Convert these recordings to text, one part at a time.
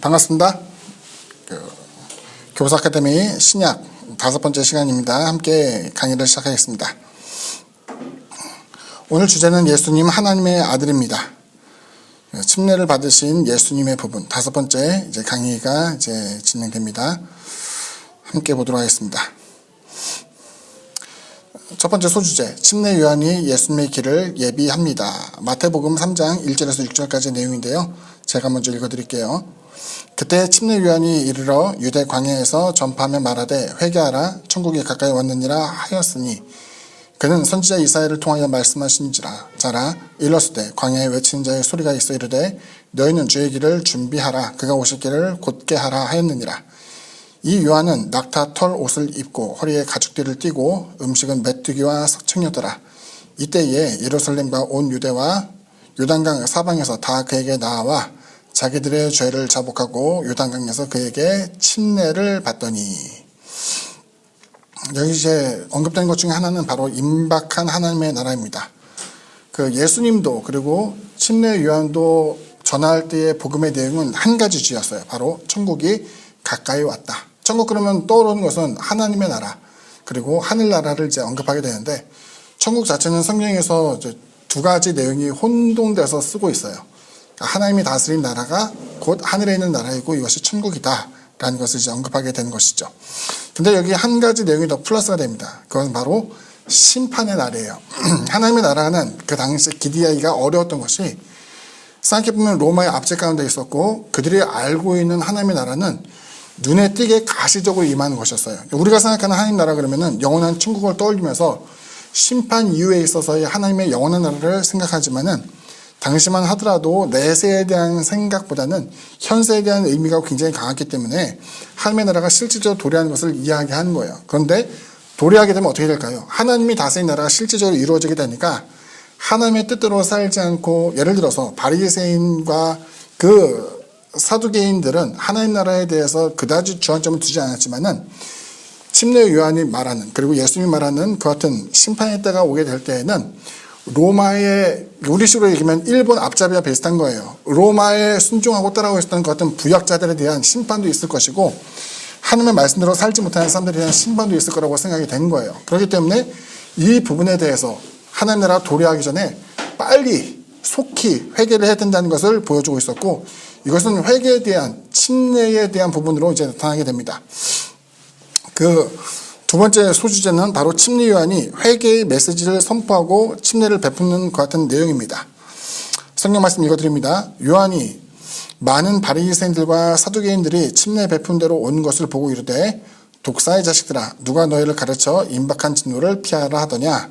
반갑습니다. 교사 아카데미 신약 5번째 시간입니다. 함께 강의를 시작하겠습니다. 오늘 주제는 예수님 하나님의 아들입니다. 침례를 받으신 예수님의 부분 5번째 이제 강의가 이제 진행됩니다. 함께 보도록 하겠습니다. 첫 번째 소주제, 침례 요한이 예수님의 길을 예비합니다. 마태복음 3장 1절에서 6절까지 내용인데요. 제가 먼저 읽어드릴게요. 그때 침례 요한이 이르러 유대 광야에서 전파하며 말하되 회개하라 천국이 가까이 왔느니라 하였으니 그는 선지자 이사야를 통하여 말씀하신지라 자라 일렀으되 광야에 외치는 자의 소리가 있어 이르되 너희는 주의 길을 준비하라 그가 오실 길을 곧게 하라 하였느니라. 이 요한은 낙타 털 옷을 입고 허리에 가죽띠를 띠고 음식은 메뚜기와 석청이었더라. 이때에 예루살렘과 온 유대와 요단강 사방에서 다 그에게 나와 자기들의 죄를 자복하고 요단강에서 그에게 침례를 받더니. 여기 이제 언급된 것 중에 하나는 바로 임박한 하나님의 나라입니다. 그 예수님도 그리고 침례 요한도 전할 때의 복음의 내용은 한 가지 주였어요. 바로 천국이 가까이 왔다. 천국 그러면 떠오르는 것은 하나님의 나라 그리고 하늘나라를 이제 언급하게 되는데 천국 자체는 성경에서 이제 두 가지 내용이 혼동돼서 쓰고 있어요. 하나님이 다스린 나라가 곧 하늘에 있는 나라이고 이것이 천국이다 라는 것을 이제 언급하게 되는 것이죠. 근데 여기 한 가지 내용이 더 플러스가 됩니다. 그건 바로 심판의 날이에요. 하나님의 나라는 그 당시 기디아이가 어려웠던 것이 생각해보면 로마의 압제 가운데 있었고 그들이 알고 있는 하나님의 나라는 눈에 띄게 가시적으로 임하는 것이었어요. 우리가 생각하는 하나님 나라 그러면은 영원한 천국을 떠올리면서 심판 이후에 있어서의 하나님의 영원한 나라를 생각하지만은 당시만 하더라도 내세에 대한 생각보다는 현세에 대한 의미가 굉장히 강했기 때문에 하나님의 나라가 실질적으로 도래하는 것을 이야기하는 거예요. 그런데 도래하게 되면 어떻게 될까요? 하나님이 다스린 나라가 실질적으로 이루어지게 되니까 하나님의 뜻대로 살지 않고 예를 들어서 바리새인과 그 사두개인들은 하나님 나라에 대해서 그다지 주안점을 두지 않았지만은 침례 요한이 말하는 그리고 예수님이 말하는 그 같은 심판의 때가 오게 될 때에는 로마의 우리식으로 얘기하면 일본 앞잡이와 비슷한 거예요. 로마에 순종하고 따라오고 있었던 그 같은 부역자들에 대한 심판도 있을 것이고 하나님의 말씀대로 살지 못하는 사람들에 대한 심판도 있을 거라고 생각이 된 거예요. 그렇기 때문에 이 부분에 대해서 하나님 나라가 도래하기 전에 빨리 속히 회개를 해야 된다는 것을 보여주고 있었고 이것은 회개에 대한 침례에 대한 부분으로 이제 나타나게 됩니다. 그 두 번째 소주제는 바로 침례 요한이 회개의 메시지를 선포하고 침례를 베푸는 것 같은 내용입니다. 성경 말씀 읽어드립니다. 요한이 많은 바리새인들과 사두개인들이 침례 베푼 대로 온 것을 보고 이르되 독사의 자식들아 누가 너희를 가르쳐 임박한 진노를 피하라 하더냐.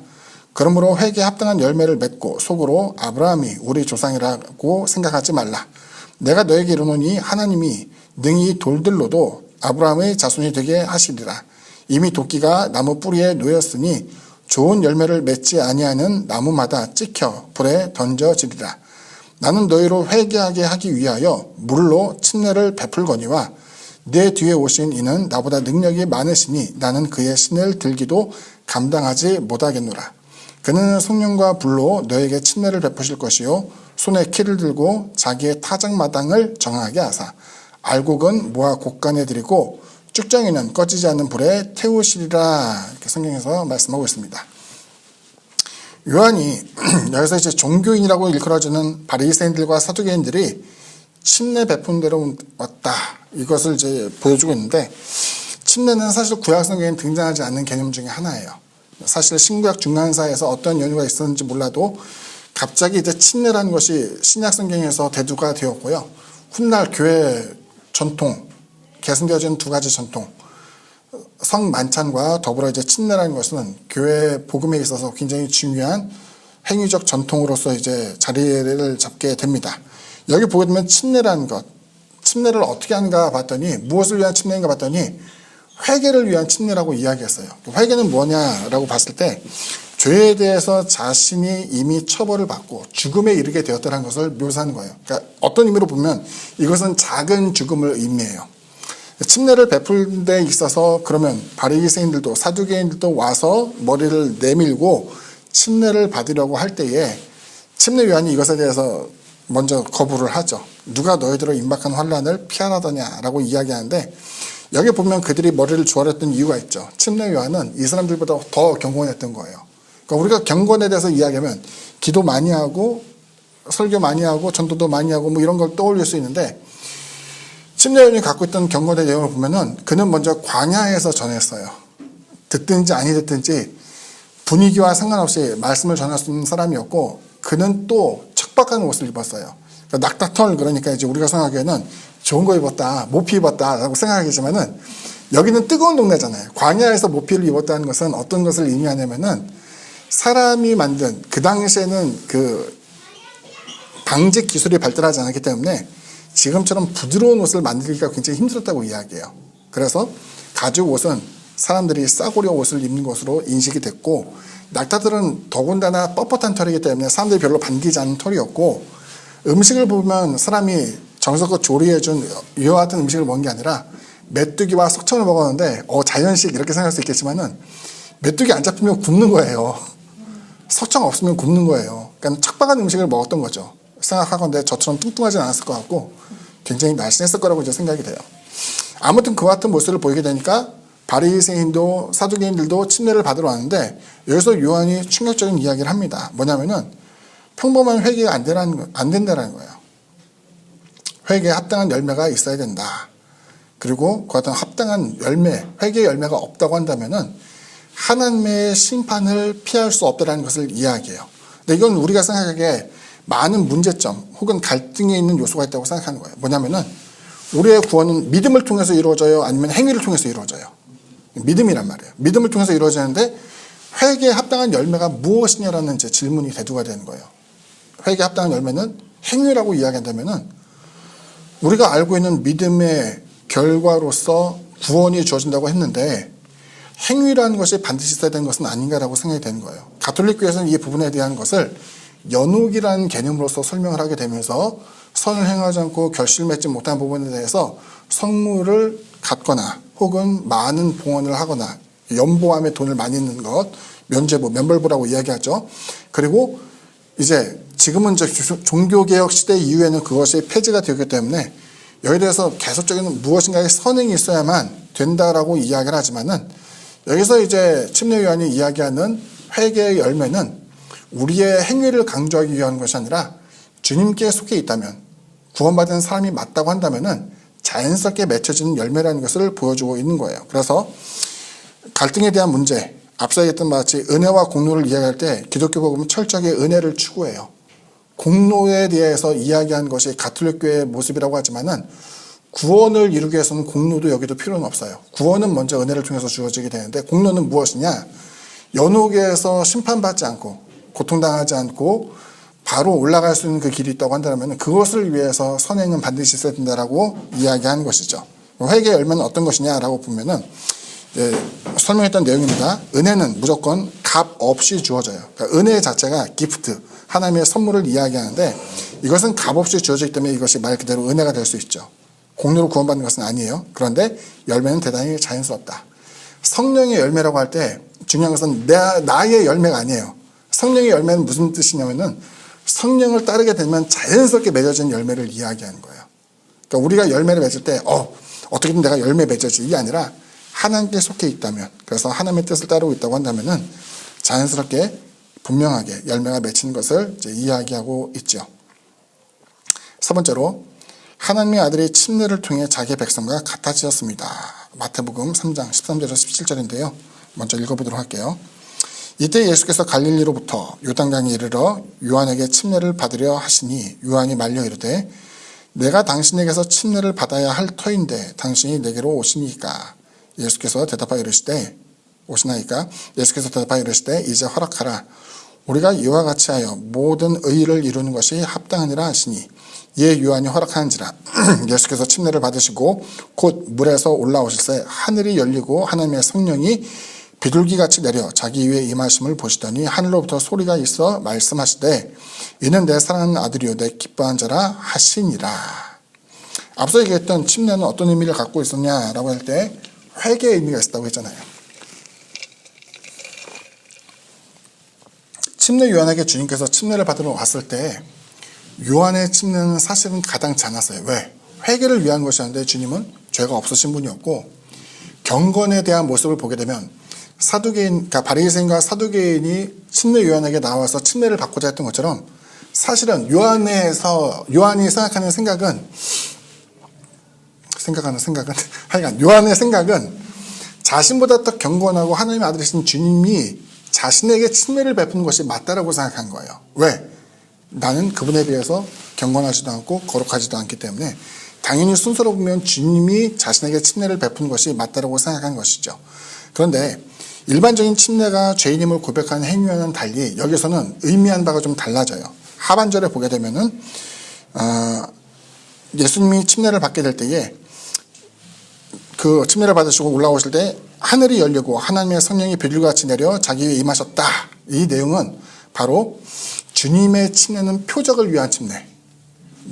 그러므로 회개에 합당한 열매를 맺고 속으로 아브라함이 우리 조상이라고 생각하지 말라. 내가 너에게 이르노니 하나님이 능히 돌들로도 아브라함의 자손이 되게 하시리라. 이미 도끼가 나무 뿌리에 놓였으니 좋은 열매를 맺지 아니하는 나무마다 찍혀 불에 던져지리라. 나는 너희로 회개하게 하기 위하여 물로 침례를 베풀거니와 내 뒤에 오신 이는 나보다 능력이 많으시니 나는 그의 신을 들기도 감당하지 못하겠노라. 그는 성령과 불로 너에게 침례를 베푸실 것이요 손에 키를 들고 자기의 타작마당을 정하게 하사 알곡은 모아 곡간에 들이고 쭉정이는 꺼지지 않는 불에 태우시리라. 이렇게 성경에서 말씀하고 있습니다. 요한이 여기서 이제 종교인이라고 일컬어주는 바리새인들과 사두개인들이 침례 베푼 대로 왔다. 이것을 이제 보여주고 있는데 침례는 사실 구약 성경에 등장하지 않는 개념 중에 하나예요. 사실 신구약 중간사에서 어떤 연유가 있었는지 몰라도 갑자기 이제 침례라는 것이 신약 성경에서 대두가 되었고요. 훗날 교회 전통 계승되어진 두 가지 전통, 성만찬과 더불어 이제 침례라는 것은 교회 복음에 있어서 굉장히 중요한 행위적 전통으로서 이제 자리를 잡게 됩니다. 여기 보게 되면 침례라는 것, 침례를 어떻게 하는가 봤더니 무엇을 위한 침례인가 봤더니 회개를 위한 침례라고 이야기했어요. 회개는 뭐냐라고 봤을 때 죄에 대해서 자신이 이미 처벌을 받고 죽음에 이르게 되었다는 것을 묘사하는 거예요. 그러니까 어떤 의미로 보면 이것은 작은 죽음을 의미해요. 침례를 베풀 데 있어서 그러면 바리새인들도 사두개인들도 와서 머리를 내밀고 침례를 받으려고 할 때에 침례 요한이 이것에 대해서 먼저 거부를 하죠. 누가 너희들을 임박한 환란을 피하라더냐라고 이야기하는데, 여기 보면 그들이 머리를 조아렸던 이유가 있죠. 침례 요한은 이 사람들보다 더 경건했던 거예요. 그러니까 우리가 경건에 대해서 이야기하면 기도 많이 하고 설교 많이 하고 전도도 많이 하고 뭐 이런 걸 떠올릴 수 있는데, 침례 요한이 갖고 있던 경건의 내용을 보면은 그는 먼저 광야에서 전했어요. 듣든지 아니 듣든지 분위기와 상관없이 말씀을 전할 수 있는 사람이었고, 그는 또 척박한 옷을 입었어요. 그러니까 낙타털, 그러니까 이제 우리가 생각하기에는 좋은 거 입었다, 모피 입었다라고 생각하겠지만은, 여기는 뜨거운 동네잖아요. 광야에서 모피를 입었다는 것은 어떤 것을 의미하냐면은, 사람이 만든, 그 당시에는 그 방직 기술이 발달하지 않았기 때문에 지금처럼 부드러운 옷을 만들기가 굉장히 힘들었다고 이야기해요. 그래서 가죽 옷은 사람들이 싸구려 옷을 입는 것으로 인식이 됐고, 낙타들은 더군다나 뻣뻣한 털이기 때문에 사람들이 별로 반기지 않는 털이었고, 음식을 보면 사람이 정성껏 조리해준 이와 같은 음식을 먹은 게 아니라 메뚜기와 석청을 먹었는데, 자연식 이렇게 생각할 수 있겠지만은, 메뚜기 안 잡히면 굽는 거예요. 석청 없으면 굽는 거예요. 그러니까 척박한 음식을 먹었던 거죠. 생각하건대 저처럼 뚱뚱하진 않았을 것 같고 굉장히 날씬했을 거라고 이제 생각이 돼요. 아무튼 그와 같은 모습을 보이게 되니까 바리새인도 사두개인들도 침례를 받으러 왔는데, 여기서 요한이 충격적인 이야기를 합니다. 뭐냐면은 평범한 회개가 안 된다는 거예요. 회개에 합당한 열매가 있어야 된다. 그리고 그 같은 합당한 열매, 회개의 열매가 없다고 한다면은 하나님의 심판을 피할 수 없다는 것을 이야기해요. 근데 이건 우리가 생각하기에 많은 문제점 혹은 갈등에 있는 요소가 있다고 생각하는 거예요. 뭐냐면은 우리의 구원은 믿음을 통해서 이루어져요? 아니면 행위를 통해서 이루어져요? 믿음이란 말이에요. 믿음을 통해서 이루어지는데, 회개에 합당한 열매가 무엇이냐라는 이제 질문이 대두가 되는 거예요. 회개에 합당한 열매는 행위라고 이야기한다면은, 우리가 알고 있는 믿음의 결과로서 구원이 주어진다고 했는데, 행위라는 것이 반드시 있어야 되는 것은 아닌가라고 생각이 되는 거예요. 가톨릭교에서는 이 부분에 대한 것을 연옥이라는 개념으로서 설명을 하게 되면서, 선을 행하지 않고 결실을 맺지 못한 부분에 대해서 성물을 갖거나 혹은 많은 봉헌을 하거나 연보함에 돈을 많이 넣는 것, 면죄부, 면벌부라고 이야기하죠. 그리고 이제 지금은 이제 종교개혁 시대 이후에는 그것이 폐지가 되었기 때문에 여기에 대해서 계속적인 무엇인가의 선행이 있어야만 된다라고 이야기를 하지만은, 여기서 이제 침례 요한이 이야기하는 회개의 열매는 우리의 행위를 강조하기 위한 것이 아니라 주님께 속해 있다면, 구원받은 사람이 맞다고 한다면은 자연스럽게 맺혀지는 열매라는 것을 보여주고 있는 거예요. 그래서 갈등에 대한 문제, 앞서 얘기했던 바 같이 은혜와 공로를 이야기할 때 기독교 복음은 철저하게 은혜를 추구해요. 공로에 대해서 이야기한 것이 가톨릭교의 모습이라고 하지만은, 구원을 이루기 위해서는 공로도 여기도 필요는 없어요. 구원은 먼저 은혜를 통해서 주어지게 되는데, 공로는 무엇이냐? 연옥에서 심판받지 않고 고통당하지 않고 바로 올라갈 수 있는 그 길이 있다고 한다면 그것을 위해서 선행은 반드시 있어야 된다라고 이야기하는 것이죠. 회개의 열매는 어떤 것이냐라고 보면은 설명했던 내용입니다. 은혜는 무조건 값 없이 주어져요. 그러니까 은혜 자체가 기프트, 하나님의 선물을 이야기하는데, 이것은 값 없이 주어지기 때문에 이것이 말 그대로 은혜가 될 수 있죠. 공로로 구원받는 것은 아니에요. 그런데 열매는 대단히 자연스럽다. 성령의 열매라고 할 때 중요한 것은 나의 열매가 아니에요. 성령의 열매는 무슨 뜻이냐면은, 성령을 따르게 되면 자연스럽게 맺어지는 열매를 이야기하는 거예요. 그러니까 우리가 열매를 맺을 때 어떻게든 내가 열매 맺어지, 이게 아니라 하나님께 속해 있다면, 그래서 하나님의 뜻을 따르고 있다고 한다면은 자연스럽게 분명하게 열매가 맺히는 것을 이제 이야기하고 있죠. 세 번째로, 하나님의 아들이 침례를 통해 자기의 백성과 같아지셨습니다. 마태복음 3장 13절에서 17절인데요. 먼저 읽어보도록 할게요. 이때 예수께서 갈릴리로부터 요단강에 이르러 요한에게 침례를 받으려 하시니, 요한이 말려 이르되 내가 당신에게서 침례를 받아야 할 터인데 당신이 내게로 오시니까. 예수께서 대답하여 이르시되 이제 허락하라. 우리가 이와 같이 하여 모든 의를 이루는 것이 합당하니라 하시니, 이에 요한이 허락하는지라. 예수께서 침례를 받으시고 곧 물에서 올라오실새 하늘이 열리고 하나님의 성령이 비둘기같이 내려 자기 위에 임하심을 보시더니, 하늘로부터 소리가 있어 말씀하시되 이는 내 사랑하는 아들이요 내 기뻐한 자라 하시니라. 앞서 얘기했던 침례는 어떤 의미를 갖고 있었냐라고 할 때 회개의 의미가 있었다고 했잖아요. 침례 요한에게 주님께서 침례를 받으러 왔을 때 요한의 침례는 사실은 가당치 않았어요. 왜? 회개를 위한 것이었는데 주님은 죄가 없으신 분이었고, 경건에 대한 모습을 보게 되면 사두개인, 그러니까 바리새인과 사두개인이 침례 요한에게 나와서 침례를 받고자 했던 것처럼, 사실은 요한이 생각하는 생각은 하여간 요한의 생각은 자신보다 더 경건하고 하나님의 아들이신 주님이 자신에게 침례를 베푸는 것이 맞다라고 생각한 거예요. 왜? 나는 그분에 비해서 경건하지도 않고 거룩하지도 않기 때문에 당연히 순서로 보면 주님이 자신에게 침례를 베푸는 것이 맞다라고 생각한 것이죠. 그런데 일반적인 침례가 죄인임을 고백하는 행위와는 달리 여기서는 의미하는 바가 좀 달라져요. 하반절에 보게 되면은 예수님이 침례를 받게 될 때에 그 침례를 받으시고 올라오실 때 하늘이 열리고 하나님의 성령이 비둘기같이 내려 자기 위에 임하셨다. 이 내용은 바로 주님의 침례는 표적을 위한 침례,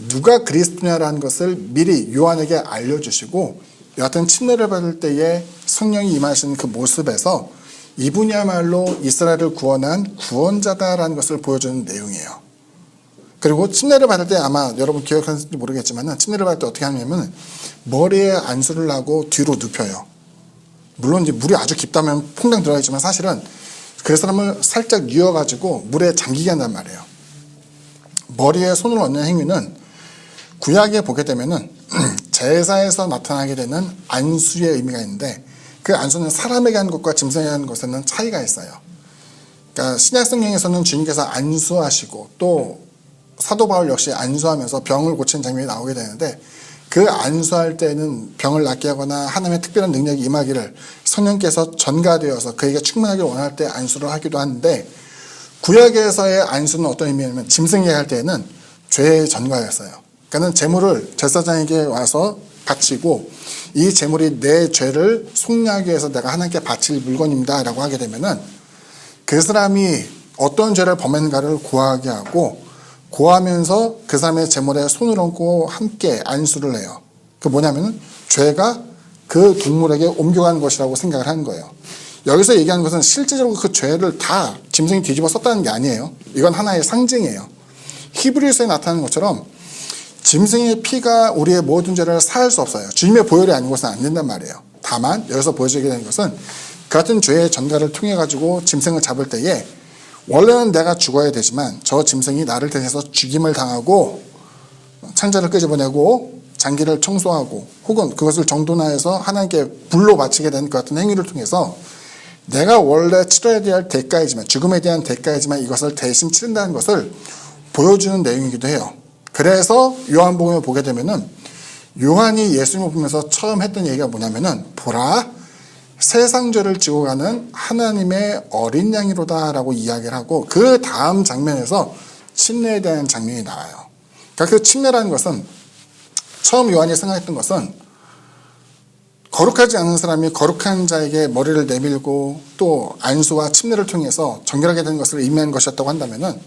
누가 그리스도냐라는 것을 미리 요한에게 알려주시고 여하튼 침례를 받을 때에 성령이 임하시는 그 모습에서 이분이야말로 이스라엘을 구원한 구원자다라는 것을 보여주는 내용이에요. 그리고 침례를 받을 때 아마 여러분 기억하실지 모르겠지만 침례를 받을 때 어떻게 하냐면 머리에 안수를 하고 뒤로 눕혀요. 물론 이제 물이 아주 깊다면 퐁당 들어가겠지만 사실은 그 사람을 살짝 뉘어가지고 물에 잠기게 한단 말이에요. 머리에 손을 얹는 행위는 구약에 보게 되면은 제사에서 나타나게 되는 안수의 의미가 있는데 그 안수는 사람에게 하는 것과 짐승에게 하는 것에는 차이가 있어요. 그러니까 신약 성경에서는 주님께서 안수하시고 또 사도 바울 역시 안수하면서 병을 고치는 장면이 나오게 되는데 그 안수할 때는 병을 낫게 하거나 하나님의 특별한 능력이 임하기를 성령께서 전가되어서 그에게 충만하길 원할 때 안수를 하기도 하는데 구약에서의 안수는 어떤 의미냐면 짐승에게 할 때는 죄의 전가였어요. 그러니까 제물을 제사장에게 와서 바치고 이 제물이 내 죄를 속량하기 위해서 내가 하나님께 바칠 물건입니다 라고 하게 되면은 그 사람이 어떤 죄를 범했는가를 고하게 하고 고하면서 그 사람의 제물에 손을 얹고 함께 안수를 해요. 그 뭐냐면은 죄가 그 동물에게 옮겨가는 것이라고 생각을 하는 거예요. 여기서 얘기하는 것은 실제적으로 그 죄를 다 짐승이 뒤집어 썼다는 게 아니에요. 이건 하나의 상징이에요. 히브리서에 나타나는 것처럼 짐승의 피가 우리의 모든 죄를 사할 수 없어요. 주님의 보혈이 아니고서는 안 된단 말이에요. 다만 여기서 보여지게 되는 것은 그 같은 죄의 전가를 통해 가지고 짐승을 잡을 때에 원래는 내가 죽어야 되지만 저 짐승이 나를 대해서 죽임을 당하고 창자를 끄집어내고 장기를 청소하고 혹은 그것을 정돈하여서 하나님께 불로 바치게 된 그 같은 행위를 통해서 내가 원래 치러야 될 대가이지만 죽음에 대한 대가이지만 이것을 대신 치른다는 것을 보여주는 내용이기도 해요. 그래서 요한복음을 보게 되면은 요한이 예수님을 보면서 처음 했던 얘기가 뭐냐면은 보라 세상 죄를 지고 가는 하나님의 어린 양이로다 라고 이야기를 하고 그 다음 장면에서 침례에 대한 장면이 나와요. 그러니까 그 침례라는 것은 처음 요한이 생각했던 것은 거룩하지 않은 사람이 거룩한 자에게 머리를 내밀고 또 안수와 침례를 통해서 정결하게 되는 것을 의미한 것이었다고 한다면은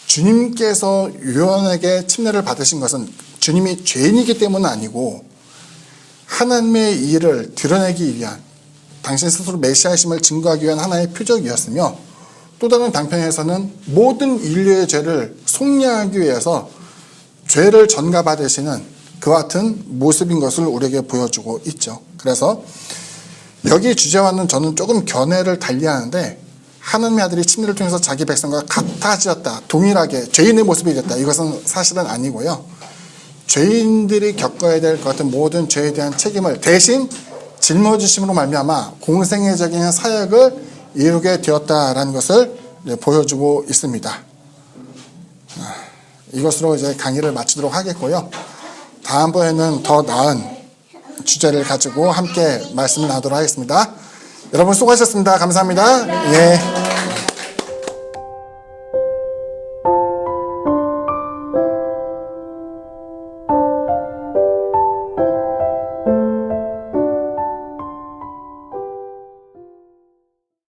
주님께서 요한에게 침례를 받으신 것은 주님이 죄인이기 때문은 아니고 하나님의 일을 드러내기 위한 당신 스스로 메시아심을 증거하기 위한 하나의 표적이었으며 또 다른 방편에서는 모든 인류의 죄를 속량하기 위해서 죄를 전가받으시는 그와 같은 모습인 것을 우리에게 보여주고 있죠. 그래서 여기 주제와는 저는 조금 견해를 달리하는데 하나님의 아들이 침례를 통해서 자기 백성과 같아지었다. 동일하게 죄인의 모습이 됐다. 이것은 사실은 아니고요. 죄인들이 겪어야 될 것 같은 모든 죄에 대한 책임을 대신 짊어지심으로 말미암아 공생애적인 사역을 이루게 되었다라는 것을 보여주고 있습니다. 이것으로 이제 강의를 마치도록 하겠고요. 다음번에는 더 나은 주제를 가지고 함께 말씀을 나누도록 하겠습니다. 여러분 수고하셨습니다. 감사합니다. 예.